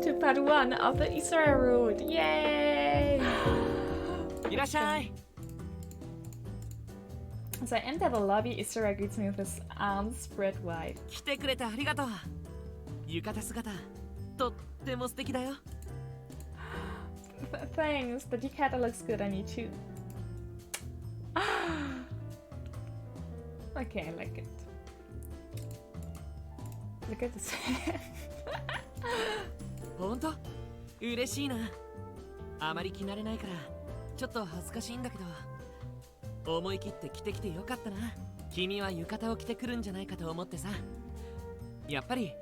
to part 1 of the Isora route. Yay! As I enter the lobby, Isora greets me with his arms spread wide. Thanks, the yukata looks good on you too. Okay, I like it. Look at this hair. ほんと嬉しいな。あまり着慣れないからちょっと恥ずかしいんだけど、思い切って着てきてよかったな。君は浴衣を着てくるんじゃないかと思ってさ。やっぱり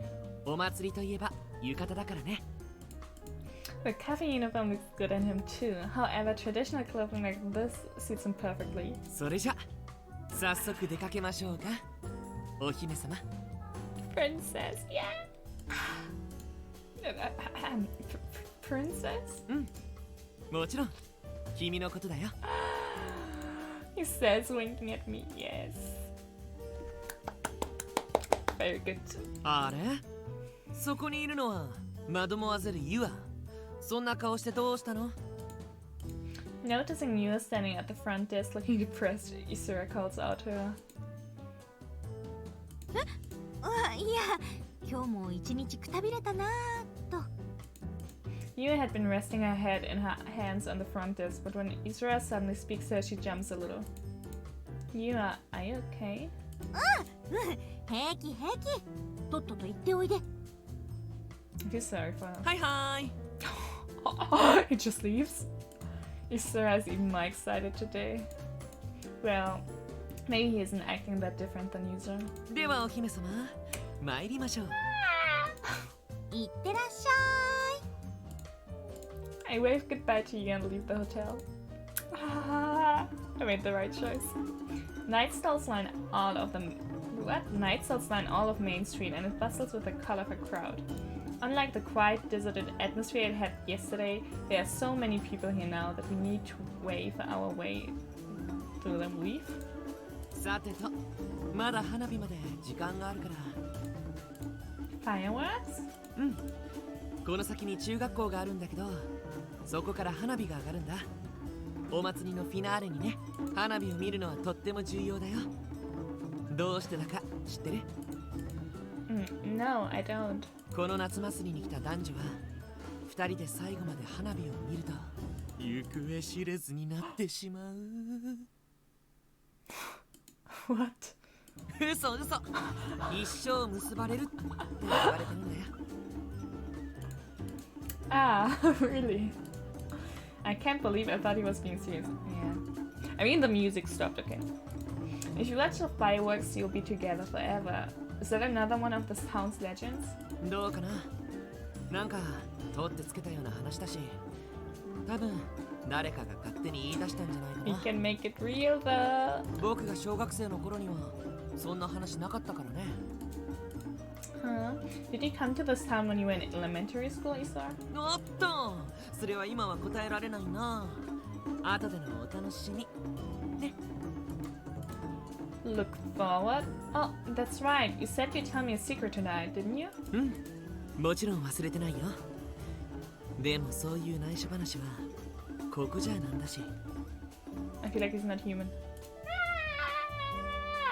お祭りといえば浴衣だからね。The cafe uniform looks good on him too. However, traditional clothing like this suits him perfectly. それじゃ早速出かけましょうか、お姫様。Princess, yeah. Princess? うん、もちろん君のことだよ。He says, winking at me. Yes. Very good. あれ、そこにいるのはマドモアゼルユア。そんな顔してどうしたの？ Noticing Yua standing at the front desk looking depressed, Isora calls out to her. いや、今日も一日くたびれたなと。Yua had been resting her head in her hands on the front desk, but when Isora suddenly speaks to her, she jumps a little. Yua, are you okay? 平気平気。とっとと言っておいで。I feel sorry for her. はいはい。He just leaves. Isora is even more excited today. Well, maybe he isn't acting that different than usual. ではお姫様、参りましょう。いってらっしゃい。 I wave goodbye to you and leave the hotel. I made the right choice. Night stalls line all of Main Street, and it bustles with the colorful crowd. Unlike the quiet, deserted atmosphere it had yesterday, there are so many people here now that we need to wave our way through them. Weave? さてと、まだ花火まで時間があるから。Fireworks? うん。この先に中学校があるんだけど、そこから花火が上がるんだ。お祭りのフィナーレにね、花火を見るのはとっても重要だよ。どうしてだか知ってる？ No, I don't. この夏祭りに来た男女は二人で最後まで花火を見ると行方知れずになってしまう。What? 嘘嘘、一生結ばれるって言われてるんだよ。Ah, really? I can't believe I thought he was being serious. Yeah. I mean, the music stopped, okay. If you watch the fireworks, you'll be together forever. Is that another one of this town's legends? どうかな。なんか取ってつけたような話だし、多分誰かが勝手に言い出したんじゃないか We な。 can make it real though. 僕が小学生の頃にはそんな話なかったからね。Huh? Did you come to this town when you were in elementary school, Isora? おっと、それは今は答えられないな。後でのお楽しみ。ね。Look forward? Oh, that's right. You said you'd tell me a secret tonight, didn't you? うん、もちろん忘れてないよ。でもそういう内緒話はここじゃなんだし。I feel like he's not human.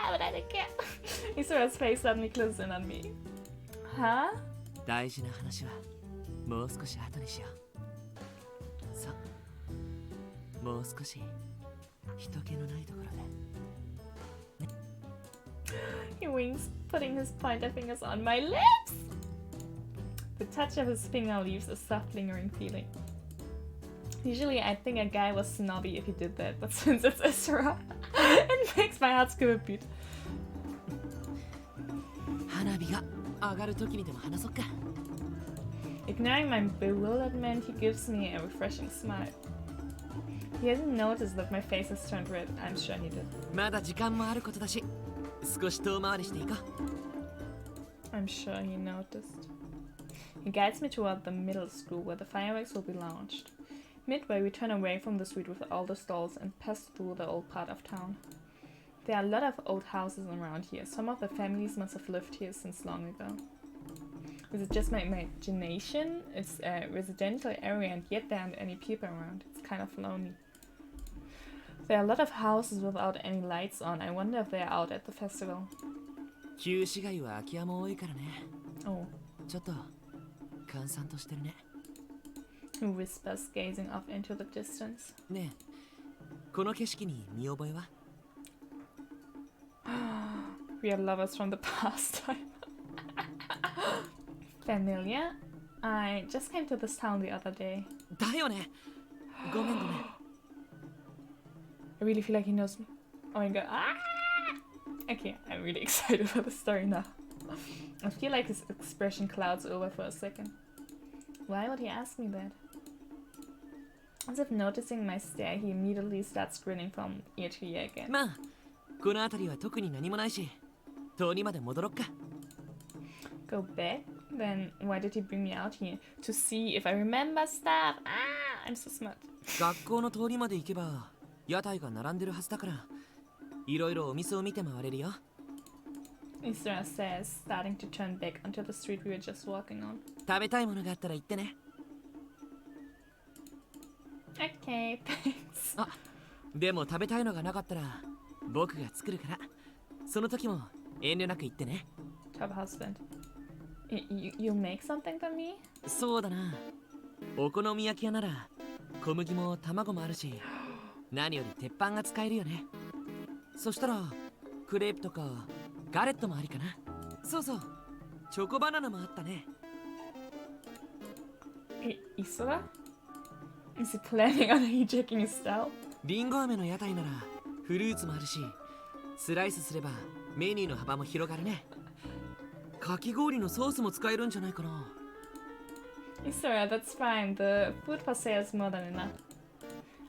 But I don't care. Isora's face suddenly closed in on me. Huh? 大事な話はもう少し後にしよう。さあ、もう少し人気のないところで。He winks, putting his pointer fingers on my lips! The touch of his finger leaves a soft, lingering feeling. Usually, I'd think a guy was snobby if he did that, but since it's Isora, it makes my heart skip a beat. 花火が上がる時にでも話そっか。Ignoring my bewilderment, he gives me a refreshing smile. He hasn't noticed that my face has turned red. I'm sure he did. まだ時間もあることだし、少し遠回りしていこう。I'm sure he noticed. He guides me toward the middle school where the fireworks will be launched. Midway, we turn away from the street with all the stalls and pass through the old part of town. There are a lot of old houses around here. Some of the families must have lived here since long ago. Is it just my imagination? It's a residential area and yet there aren't any people around. It's kind of lonely. There are a lot of houses without any lights on. I wonder if they're out at the festival. 旧市街は空き家も多いからね。 Oh. ちょっと閑散としてるね。 Who whispers, gazing off into the distance. ねえ、この景色に見覚えは？ We are lovers from the past time. Familiar? I just came to this town the other day. だよね。ごめんごめん。 I really feel like he knows me. Oh my god. Ah! Okay, I'm really excited for the story now. I feel like his expression clouds over for a second. Why would he ask me that? As if noticing my stare, he immediately starts grinning from ear to ear again. まあ、この辺りは特に何もないし、通りまで戻ろっか。 Go back? Then why did he bring me out here? To see if I remember stuff. Ah, I'm so smart. 学校の通りまで行けば屋台が並んでるはずだから、いろいろお店を見て回れるよ。 Isora says, starting to turn back onto the street we were just walking on. 食べたいものがあったら言ってね。 Okay, thanks. あ、でも食べたいのがなかったら僕が作るから、その時も遠慮なく言ってね。 Top husband. You'll make something for me? そうだな。お好み焼き屋なら小麦も卵もあるし、何より鉄板が使えるよね。そしたらクレープとかガレットもありかな。そうそう、チョコバナナもあったね。 Isora? Is he planning on hijacking his style? リンゴ飴の屋台ならフルーツもあるし、スライスすればメニューの幅も広がるね。かき氷のソースも使えるんじゃないかな。 Isora, that's fine. The food for sale is more than enough.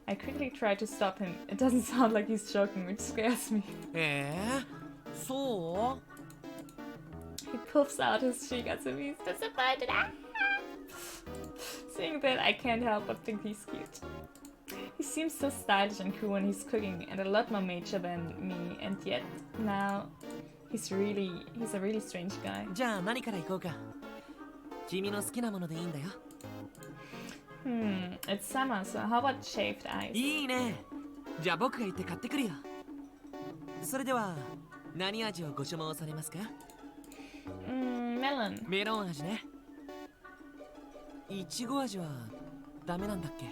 I quickly try to stop him. It doesn't sound like he's joking, which scares me. そう？ He puffs out his cheek as if he's disappointed. Ah! Seeing that, I can't help but think he's cute. He seems so stylish and cool when he's cooking, and a lot more mature than me, and yet, now, he's a really strange guy. じゃあ何から行こうか。君の好きなものでいいんだよ。It's summer, so how about shaved ice? いいね。じゃあ僕が行って買ってくるよ。それでは何味をご所望されますか？ Melon. メロン味ね。いちご味はダメなんだっけ？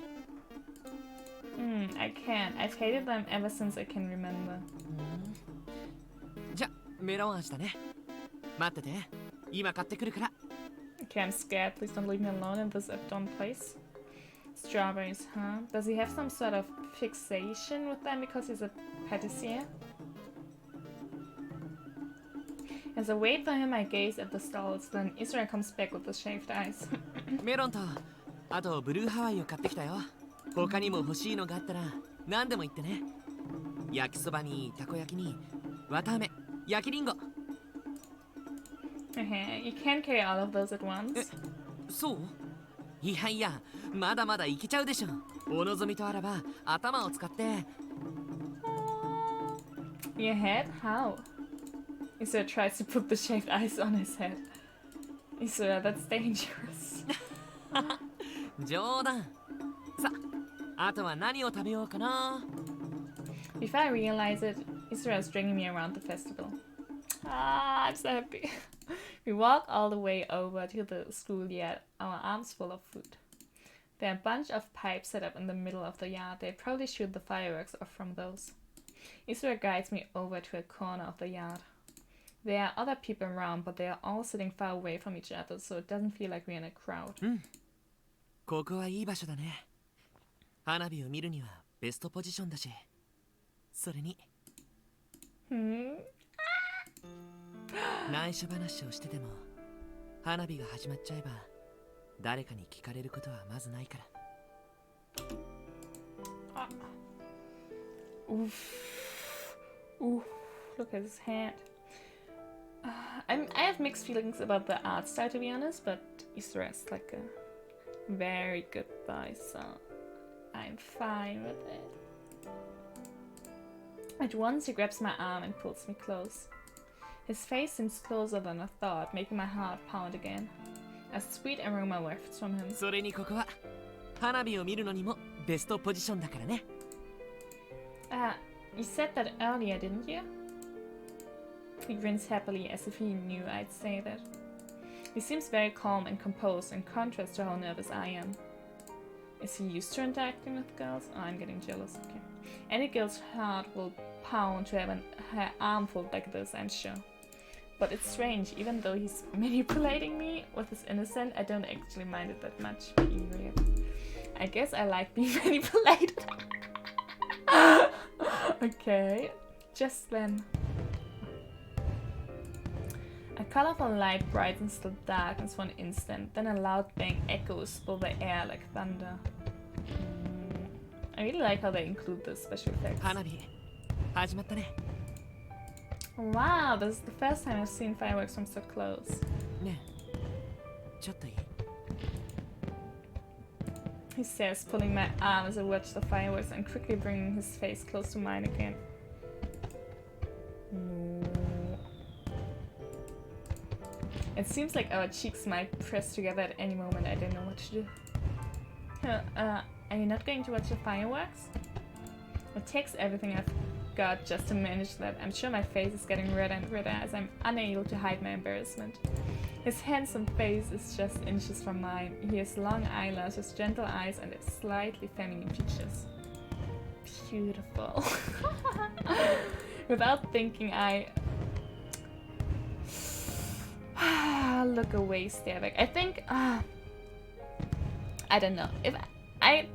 I can't. I've hated them ever since I can remember. じゃあメロン味だね。待ってて。今買ってくるから。 Okay, I'm scared. Please don't leave me alone in this abandoned place. Strawberries, huh? Does he have some sort of fixation with them because he's a patissier? As I wait for him, I gaze at the stalls. Then Isora comes back with the shaved ice. メロンとあとブルーハワイを買ってきたよ。他にも欲しいのがあったら何でも言ってね。焼きそばにたこ焼きに綿あめ、焼きリンゴ。You can't carry all of those at once. そう？いやいや、まだまだいけちゃうでしょ。お望みとあらば頭を使って。Your head? How? Isora tries to put the shaved ice on his head. Isora, that's dangerous. 冗談。さあ、あとは何を食べようかな。 Before I realize it, Isora is dragging me around the festival. Ah, I'm so happy. We walk all the way over to the schoolyard, our arms full of food. There are a bunch of pipes set up in the middle of the yard. They probably shoot the fireworks off from those. Isora guides me over to a corner of the yard. There are other people around, but they are all sitting far away from each other, so it doesn't feel like we're in a crowd. ここはいい場所だね。花火を見るにはベストポジションだし。それに。内緒話をしてても花火が始まっちゃえば誰かに聞かれることはまずないから。Oof. Oof. Look at his hand. I have mixed feelings about the art style, to be honest, but Isora is like a very good boy, so I'm fine with it. At once, he grabs my arm and pulls me close. His face seems closer than I thought, making my heart pound again. A sweet aroma wafts from him. それにここは花火を見るのにもベストポジションだからね。You said that earlier, didn't you? He grins happily as if he knew I'd say that. He seems very calm and composed in contrast to how nervous I am. Is he used to interacting with girls? Oh, I'm getting jealous. Okay. Any girl's heart will pound to have her arm fold like this, I'm sure. But it's strange, even though he's manipulating me with his innocence, I don't actually mind it that much. Period. I guess I like being manipulated. Okay, just then. A colorful light brightens the darkness for an instant, then a loud bang echoes through the air like thunder. I really like how they include the special effects. 花火始まったね。 Wow, this is the first time I've seen fireworks from so close. ねえ、ちょっといい？ He says, pulling my arm as I watch the fireworks and quickly bringing his face close to mine again. No. It seems like our cheeks might press together at any moment. I don't know what to do. Are you not going to watch the fireworks? It takes everything I've got just to manage that. I'm sure my face is getting redder and redder as I'm unable to hide my embarrassment. His handsome face is just inches from mine. He has long eyelashes, gentle eyes, and slightly feminine features. Beautiful. Without thinking, I look away, stare back. I think, I don't know. I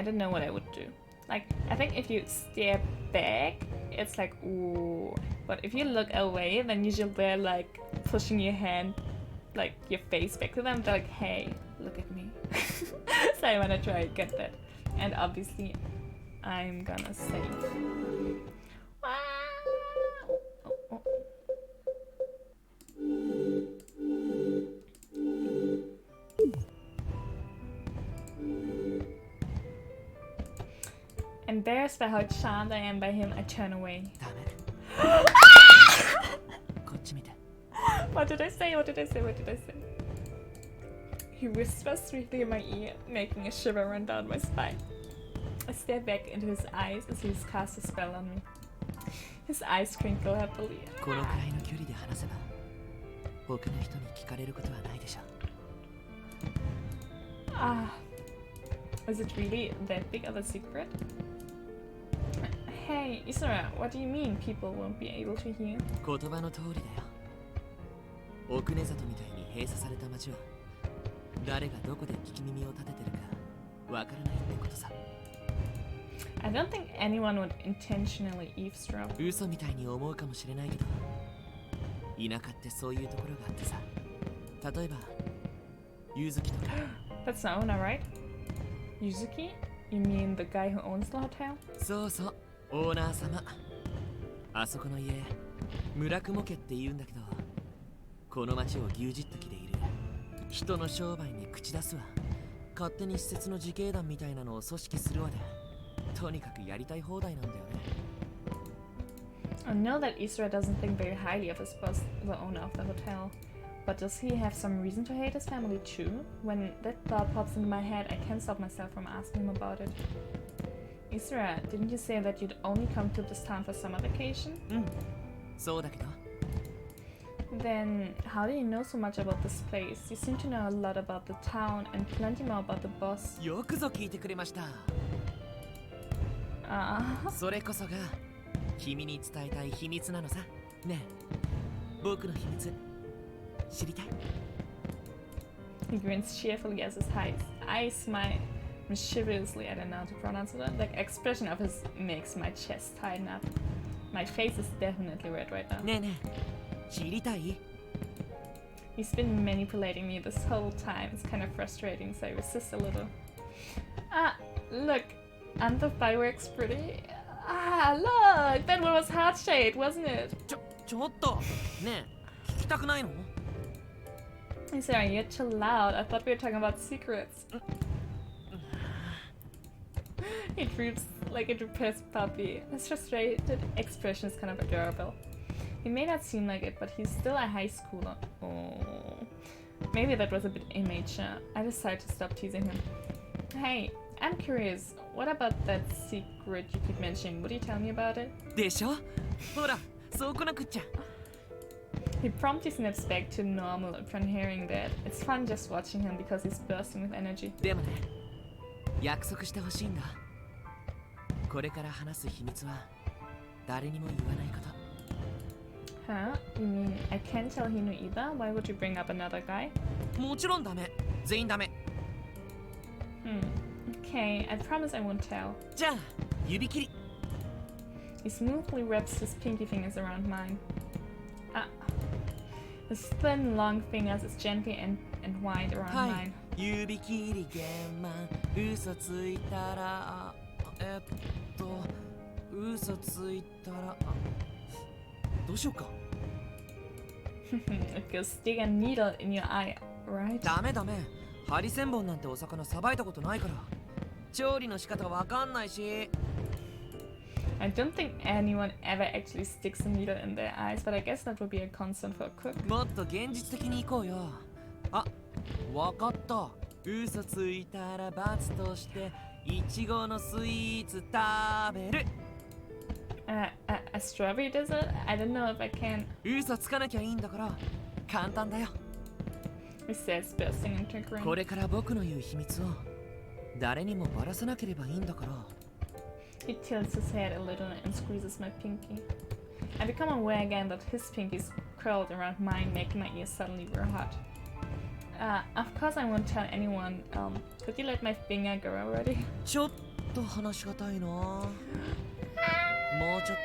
don't know what I would do. Like, I think if you stare back, it's like, ooh. But if you look away, then usually they're like pushing your hand, like your face back to them. They're like, hey, look at me. So I wanna try to get that. And obviously, I'm gonna save. Wow. Oh. Embarrassed by how charmed I am by him, I turn away. ダメ。こっち見て。 What did I say? What did I say? What did I say? He whispers sweetly in my ear, making a shiver run down my spine. I stare back into his eyes as he's cast a spell on me. His eyes crinkle happily. このくらいの距離で話せば、他の人に聞かれることはないでしょ。 Is it really that big of a secret? Hey, Isora, what do you mean people won't be able to hear? 言葉の通りだよ。奥根里みたいに閉鎖された町は、誰がどこで聞き耳を立ててるかわからないってことさ。I don't think anyone would intentionally eavesdrop. 嘘みたいに思うかもしれないけど、田舎ってそういうところがあってさ。例えば、ゆずきとか。That's the owner, right? Yuzuki? You mean the guy who owns the hotel? そうそう、オーナー様。あそこの家、村雲家って言うんだけど、この町を牛耳った気でいる。人の商売に口出すわ。勝手に施設の自警団みたいなのを組織するわで。とにかくやりたい放題なんだよね。I know that Isora doesn't think very highly of his boss, the owner of the hotel. But does he have some reason to hate his family too? When that thought pops into my head, I can't stop myself from asking him about it. Isora, didn't you say that you'd only come to this town for summer vacation? そうだけど。 Then, how do you know so much about this place? You seem to know a lot about the town and plenty more about the boss. よくぞ聞いてくれました。それこそが君に伝えたい秘密なのさ。ねえ、僕の秘密知りたい？ He grins cheerfully as his eyes smile mischievously. I don't know how to pronounce it. The expression of his makes my chest tighten up. My face is definitely red right now. ねえねえ、知りたい？ He's been manipulating me this whole time. It's kind of frustrating, so I resist a little. Look, aren't the fireworks pretty? Look, that one was heart-shaped, wasn't it? ちょっとねえ、聞きたくないの？ Sorry, you're too loud. I thought we were talking about secrets. He droops like a depressed puppy. His frustrated expression is kind of adorable. He may not seem like it, but he's still a high schooler. Oh. Maybe that was a bit immature. I decided to stop teasing him. Hey, I'm curious. What about that secret you keep mentioning? Would you tell me about it? でしょほら、そうこなくっちゃ。 He promptly snaps back to normal upon hearing that. It's fun just watching him because he's bursting with energy. でもね、約束してほしいんだ。これから話す秘密は誰にも言わないこと。 Huh? You mean I can't tell Hino either? Why would you bring up another guy? もちろんダメ。全員ダメ。Okay, I promise I won't tell. じゃあ、指切り。 He smoothly wraps his pinky fingers around mine. His thin, long fingers is gently and wide around はい mine.。指切り玄満。嘘ついたら、嘘ついたら、どうしようか。It goes stick a needle in your eye, right? ダメダメ。ハリセンボンなんてお魚さばいたことないから。調理の仕方わかんないし。 I don't think anyone ever actually sticks a needle in their eyes, but I guess that would be a concern for a cook. もっと現実的に行こうよ。あ、わかった。嘘ついたら罰としてイチゴのスイーツ食べる。A strawberry dessert? I don't know if I can. 嘘つかなきゃいいんだから簡単だよ。 He says, bursting into a grin. これから僕の言う秘密を誰にもバラさなければいいんだから。 He tilts his head a little and squeezes my pinky. I become aware again that his pinky is curled around mine, making my ears suddenly real hot. Of course I won't tell anyone. Could you let my finger go already? ちょっと話しがたいな。もうちょっと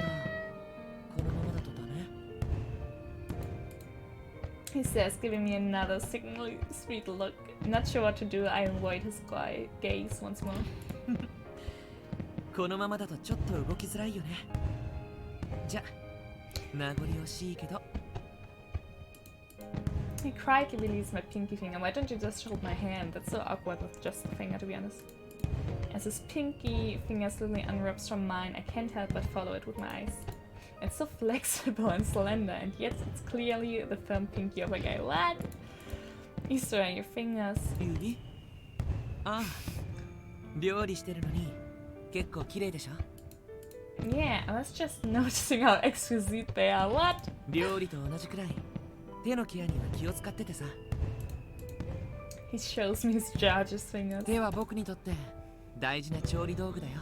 このままだとダメ。 He says, giving me another signally sweet look. Not sure what to do, I avoid his gaze once more. このままだとちょっと動きづらいよね。じゃ、名残惜しいけど。 He quietly released my pinky finger. Why don't you just hold my hand? That's so awkward with just the finger, to be honest. As his pinky finger slowly unwraps from mine, I can't help but follow it with my eyes. It's so flexible and slender, and yet it's clearly the firm pinky of a guy. What? Isora, your fingers. 指？ああ、料理してるのに結構綺麗でしょ？ Yeah, I was just noticing how exquisite they are. What? 料理と同じくらい手のケアには気を使っててさ。 He shows me his gorgeous fingers. 手は僕にとって大事な調理道具だよ。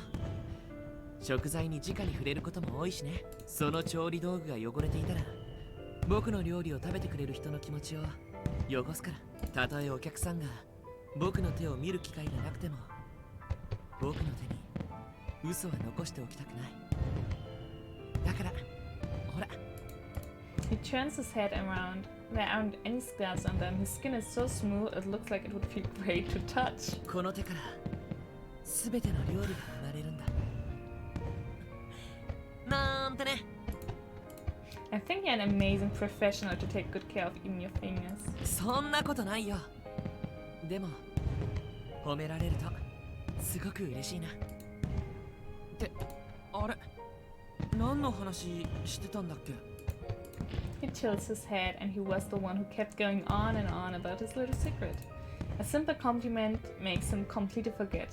食材に直に触れることも多いしね。その調理道具が汚れていたら僕の料理を食べてくれる人の気持ちを汚すから。たとえお客さんが僕の手を見る機会がなくても僕の手に嘘は残しておきたくない。だからほら。 He turns his head around. There aren't any scars on them. His skin is so smooth it looks like it would feel great to touch. この手から全ての料理が生まれるんだ。なんてね。 I think you're an amazing professional to take good care of even your fingers. そんなことないよ。でも褒められるとすごく嬉しいな。ってあれ何の話してたんだっけ？ He tilts his head and he was the one who kept going on and on about his little secret. A simple compliment makes him completely forget.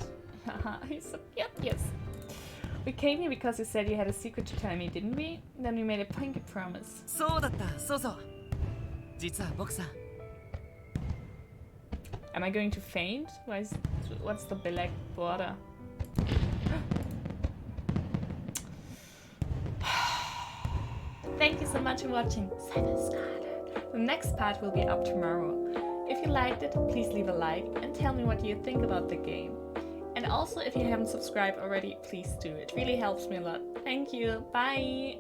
Haha, he's so cute, yes. We came here because you said you had a secret to tell me, didn't we? Then we made a pinky promise. そうだった。そうそう。実は僕さ。 Am I going to faint? What's the black border? Thank you so much for watching 7'sCarlet. The next part will be up tomorrow. If you liked it, please leave a like and tell me what you think about the game. And also, if you haven't subscribed already, please do. It really helps me a lot. Thank you. Bye!